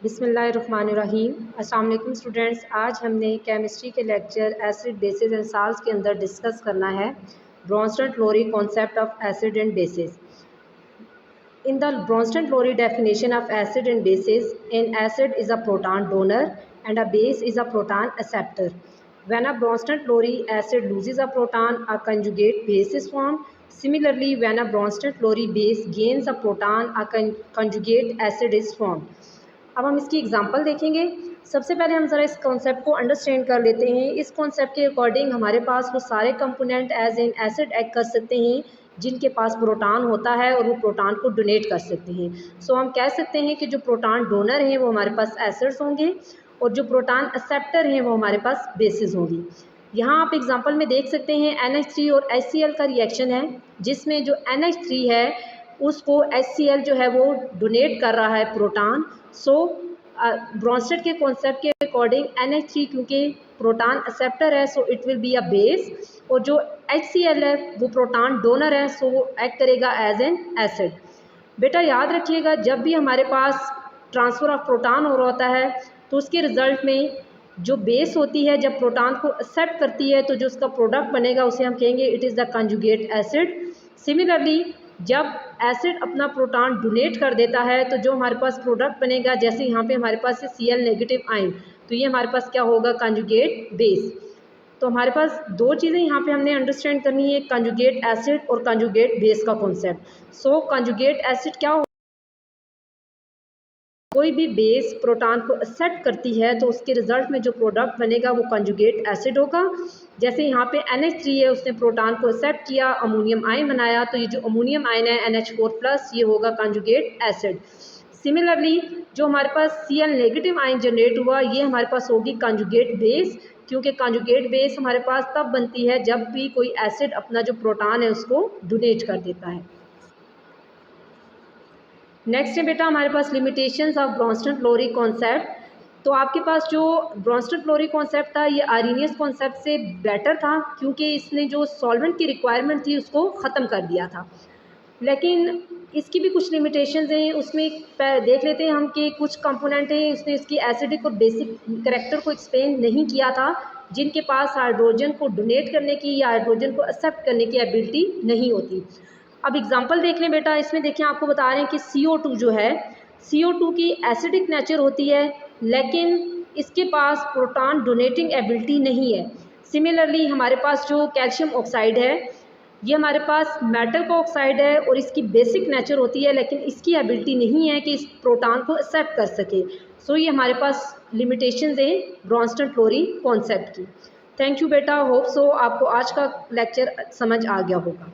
बिस्मिल्लाहिर्रहमानिर्रहीम। अस्सलाम वालेकुम स्टूडेंट्स, आज हमने केमिस्ट्री के lecture acid bases and salts के अंदर डिस्कस करना है Bronsted Lowry concept of acid and bases. In the Bronsted-Lowry definition of acid and bases, an acid is a proton donor and a base is a proton acceptor. When a Bronsted-Lowry acid loses a proton, a conjugate base is formed. Similarly, when a Bronsted-Lowry base gains a proton, a conjugate acid is formed. अब हम इसकी example देखेंगे। सबसे पहले हम ज़रा इस concept को अंडरस्टैंड कर लेते हैं। इस कॉन्सेप्ट के अकॉर्डिंग हमारे पास वो सारे component as an acid act कर सकते हैं जिनके पास प्रोटॉन होता है और वो प्रोटॉन को डोनेट कर सकते हैं। सो हम कह सकते हैं कि जो प्रोटॉन डोनर हैं वो हमारे पास एसिड्स होंगे और जो प्रोटॉन एक्सेप्टर हैं वो हमारे पास बेसिस होंगी। यहाँ आप एग्जांपल में देख सकते हैं NH3 और HCl का रिएक्शन है, जिसमें जो NH3 है उसको HCl जो है वो डोनेट कर रहा है प्रोटॉन। सो ब्रोंस्टेड के कॉन्सेप्ट के अकॉर्डिंग NH3 क्योंकि प्रोटॉन एक्सेप्टर है so it will be a base, और जो HCl है वो प्रोटॉन डोनर है सो वो एक्ट करेगा एज एन एसिड। बेटा याद रखिएगा, जब भी हमारे पास ट्रांसफ़र ऑफ प्रोटॉन हो रहा होता है तो उसके रिज़ल्ट में जो बेस होती है जब प्रोटॉन को एक्सेप्ट करती है तो जो उसका प्रोडक्ट बनेगा उसे हम कहेंगे it is the conjugate acid. Similarly जब एसिड अपना प्रोटॉन डोनेट कर देता है तो जो हमारे पास प्रोडक्ट बनेगा, जैसे यहाँ पे हमारे पास है Cl नेगेटिव आयन, तो ये हमारे पास क्या होगा, कंजुगेट बेस। तो हमारे पास दो चीज़ें यहाँ पे हमने अंडरस्टैंड करनी है, कंजुगेट एसिड और कंजुगेट बेस का कॉन्सेप्ट। सो कंजुगेट एसिड क्या, कोई भी बेस प्रोटॉन को एक्सेप्ट करती है तो उसके रिजल्ट में जो प्रोडक्ट बनेगा वो कंजुगेट एसिड होगा। जैसे यहाँ पे NH3 है, उसने प्रोटॉन को एक्सेप्ट किया, अमोनियम आयन बनाया, तो ये जो अमोनियम आयन है NH4+ ये होगा कंजुगेट एसिड। सिमिलरली जो हमारे पास Cl नेगेटिव आयन जनरेट हुआ ये हमारे पास होगी कंजुगेट बेस, क्योंकि कंजुगेट बेस हमारे पास तब बनती है जब भी कोई एसिड अपना जो प्रोटॉन है उसको डोनेट कर देता है। नेक्स्ट है बेटा हमारे पास लिमिटेशंस ऑफ ब्रोंस्टेड-लोरी कॉन्सेप्ट। तो आपके पास जो ब्रोंस्टेड-लोरी कॉन्सेप्ट था ये आर्हेनियस कॉन्सेप्ट से बेटर था, क्योंकि इसने जो सॉल्वेंट की रिक्वायरमेंट थी उसको ख़त्म कर दिया था। लेकिन इसकी भी कुछ लिमिटेशंस हैं, उसमें देख लेते हैं हम कि कुछ कंपोनेंट हैं इसने इसकी एसिडिक और बेसिक करैक्टर को एक्सप्लेन नहीं किया था, जिनके पास हाइड्रोजन को डोनेट करने की या हाइड्रोजन को एक्सेप्ट करने की एबिलिटी नहीं होती। अब एग्जांपल देख लें बेटा, इसमें देखिए आपको बता रहे हैं कि CO2 जो है, CO2 की एसिडिक नेचर होती है लेकिन इसके पास प्रोटॉन डोनेटिंग एबिलिटी नहीं है। सिमिलरली हमारे पास जो कैल्शियम ऑक्साइड है ये हमारे पास मेटल का ऑक्साइड है और इसकी बेसिक नेचर होती है लेकिन इसकी एबिलिटी नहीं है कि इस प्रोटॉन को एक्सेप्ट कर सके। सो ये हमारे पास लिमिटेशंस हैं ब्रोंस्टेड-लोरी कॉन्सेप्ट की। थैंक यू बेटा, होप सो आपको आज का लेक्चर समझ आ गया होगा।